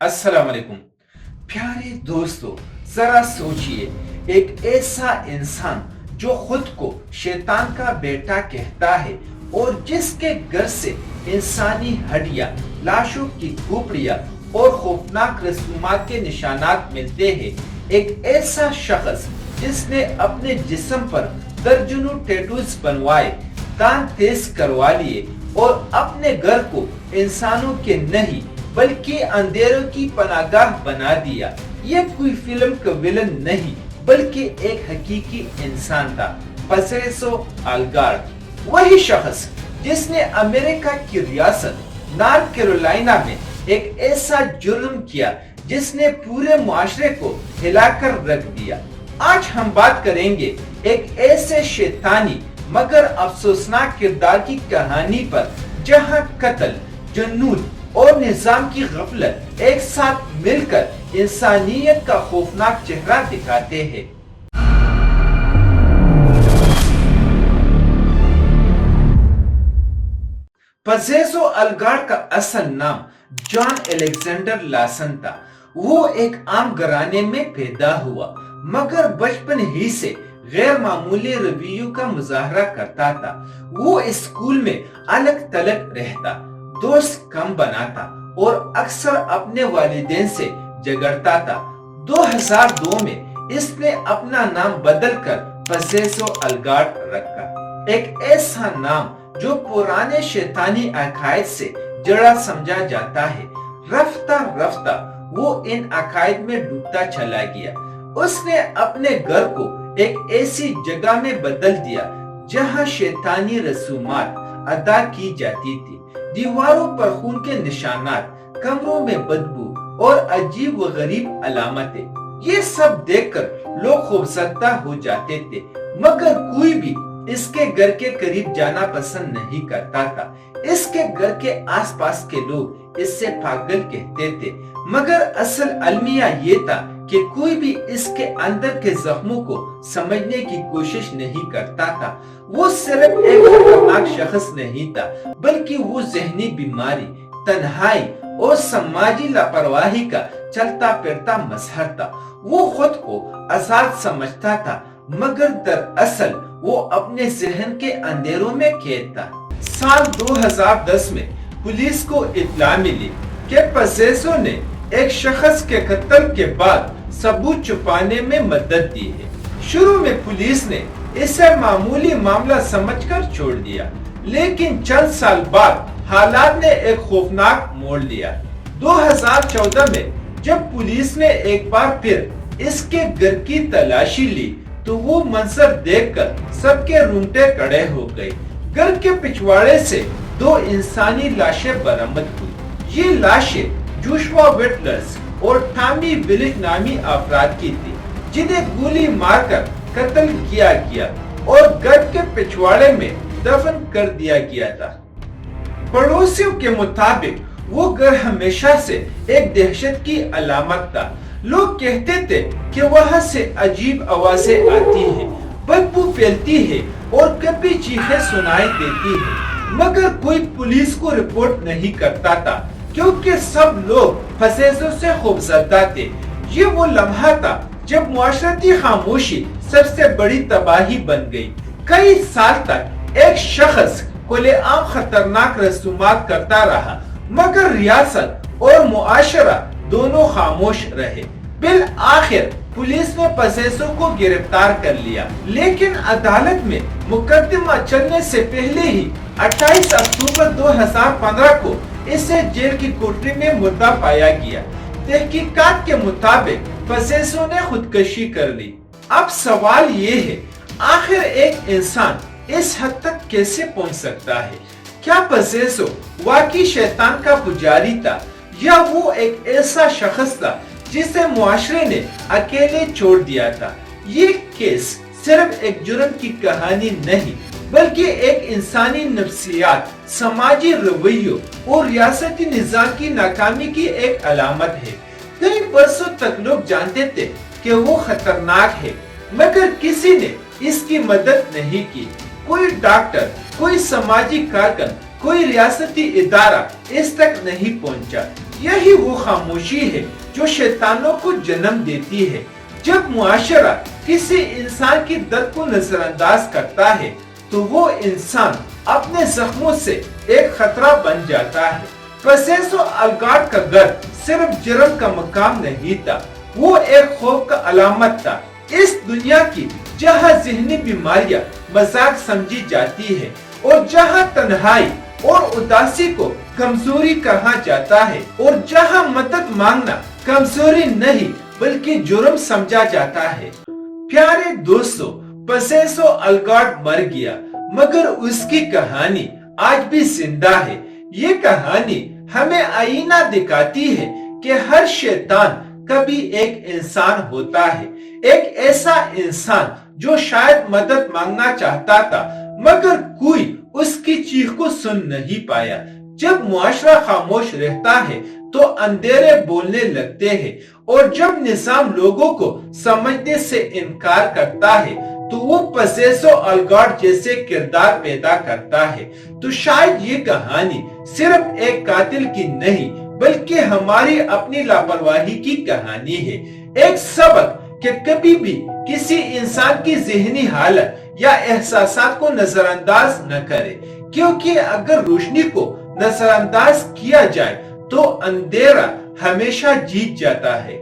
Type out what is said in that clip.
अस्सलाम वालेकुम। प्यारे दोस्तों, जरा सोचिए, एक ऐसा इंसान जो खुद को शैतान का बेटा कहता है और जिसके घर से इंसानी हड्डियां, लाशों की खोपड़ियां और खौफनाक रसूमात के निशानात मिलते हैं। एक ऐसा शख्स जिसने अपने जिस्म पर दर्जनों टैटूज बनवाए, दांत तेज करवा लिए और अपने घर को इंसानों के नहीं बल्कि अंधेरों की पनाहगाह बना दिया। ये कोई फिल्म का विलन नहीं बल्कि एक हकीकी इंसान था, पसेसो अलगार्ड। वही शख्स जिसने अमेरिका की रियासत नॉर्थ कैरोलिना में एक ऐसा जुर्म किया जिसने पूरे मुआशरे को हिलाकर रख दिया। आज हम बात करेंगे एक ऐसे शैतानी मगर अफसोसनाक किरदार की कहानी पर जहां कत्ल, जुनून और निजाम की गफलत एक साथ मिलकर इंसानियत का खौफनाक चेहरा दिखाते हैं। पसेसो अलगार्ड का असल नाम जॉन अलेक्जेंडर लासन था। वो एक आम घराने में पैदा हुआ मगर बचपन ही से गैर मामूली रवैयों का मुजाहरा करता था। वो स्कूल में अलग थलग रहता, दोस्त कम बनाता और अक्सर अपने वालिदैन से झगड़ता था। 2002 में इसने अपना नाम बदलकर पसेसो अलगार्ड रखा, एक ऐसा नाम जो पुराने शैतानी अकायद से जड़ा समझा जाता है। रफ्ता रफ्ता वो इन अकायद में डूबता चला गया। उसने अपने घर को एक ऐसी जगह में बदल दिया जहां शैतानी रसूमात अदा की जाती थी। दीवारों पर खून के निशानात, कमरों में बदबू और अजीब व गरीब अलामतें। ये सब देखकर लोग खौफजदा हो जाते थे मगर कोई भी इसके घर के करीब जाना पसंद नहीं करता था। इसके घर के आसपास के लोग इससे पागल कहते थे मगर असल अलमिया ये था कि कोई भी इसके अंदर के जख्मों को समझने की कोशिश नहीं करता था। वो सिर्फ एक खतरनाक शख्स नहीं था बल्कि वो जहनी बीमारी, तन्हाई और समाजी लापरवाही का चलता फिरता मजहर था। वो खुद को आजाद समझता था मगर दरअसल वो अपने जहन के अंधेरों में कैद था। साल 2010 में पुलिस को इत्तला मिली कि पसेसो ने एक शख्स के कत्ल के बाद सबूत छुपाने में मदद दी है। शुरू में पुलिस ने इसे मामूली मामला समझकर छोड़ दिया, लेकिन चंद साल बाद हालात ने एक खौफनाक मोड़ लिया। 2014 में जब पुलिस ने एक बार फिर इसके घर की तलाशी ली तो वो मंजर देखकर सबके रूंगटे खड़े हो गए। घर के पिछवाड़े से 2 इंसानी लाशें बरामद हुई। ये लाशें जोशुआ वेटलर्स और टॉमी विलिज नामी अफराद की थी जिन्हें गोली मारकर कत्ल किया गया और घर के पिछवाड़े में दफन कर दिया गया था। पड़ोसियों के मुताबिक वो घर हमेशा से एक दहशत की अलामत था। लोग कहते थे कि वहाँ से अजीब आवाजें आती हैं, बदबू फैलती है और कभी चीखें सुनाई देती है मगर कोई पुलिस को रिपोर्ट नहीं करता था क्योंकि सब लोग पसेसो से खौफजदा थे। ये वो लम्हा था जब मुआशरती खामोशी सबसे बड़ी तबाही बन गई। कई साल तक एक शख्स खुलेआम खतरनाक रसूमात करता रहा मगर रियासत और मुआशरा दोनों खामोश रहे। बिल आखिर पुलिस ने पसेसो को गिरफ्तार कर लिया, लेकिन अदालत में मुकदमा चलने से पहले ही 28 अक्टूबर 2015 को इसे जेल की कोठरी में मुर्दा पाया गया। तहकीकात के मुताबिक पसेसो ने खुदकशी कर ली। अब सवाल ये है, आखिर एक इंसान इस हद तक कैसे पहुंच सकता है? क्या पसेसो वाकई शैतान का पुजारी था या वो एक ऐसा शख्स था जिसे मुआशरे ने अकेले छोड़ दिया था? ये केस सिर्फ एक जुर्म की कहानी नहीं बल्कि एक इंसानी नफ्सियात, समाजी रवैयों और रियासती निजाम की नाकामी की एक अलामत है। कई बरसों तक लोग जानते थे कि वो खतरनाक है मगर किसी ने इसकी मदद नहीं की। कोई डॉक्टर, कोई समाजी कारकुन, कोई रियासती इदारा इस तक नहीं पहुंचा। यही वो खामोशी है जो शैतानों को जन्म देती है। जब मुआशरा किसी इंसान की दर्द को नजरअंदाज करता है तो वो इंसान अपने जख्मों से एक खतरा बन जाता है। पसेसो अलगार्ड का घर सिर्फ जुर्म का मकाम नहीं था, वो एक खौफ का अलामत था। इस दुनिया की जहाँ ज़हनी बीमारियां मजाक समझी जाती है और जहाँ तन्हाई और उदासी को कमजोरी कहा जाता है और जहाँ मदद मांगना कमजोरी नहीं बल्कि जुर्म समझा जाता है। प्यारे दोस्तों, पसेसो अलगार्ड मर गया मगर उसकी कहानी आज भी जिंदा है। ये कहानी हमें आईना दिखाती है कि हर शैतान कभी एक इंसान होता है, एक ऐसा इंसान जो शायद मदद मांगना चाहता था मगर कोई उसकी चीख को सुन नहीं पाया। जब मुआशरा खामोश रहता है तो अंधेरे बोलने लगते हैं और जब निजाम लोगों को समझने से इनकार करता है तो वो पसेसो अलगार्ड जैसे किरदार पैदा करता है। तो शायद ये कहानी सिर्फ एक कातिल की नहीं बल्कि हमारी अपनी लापरवाही की कहानी है। एक सबक कि कभी भी किसी इंसान की ज़हनी हालत या एहसासात को नजरअंदाज न करें, क्योंकि अगर रोशनी को नजरअंदाज किया जाए तो अंधेरा हमेशा जीत जाता है।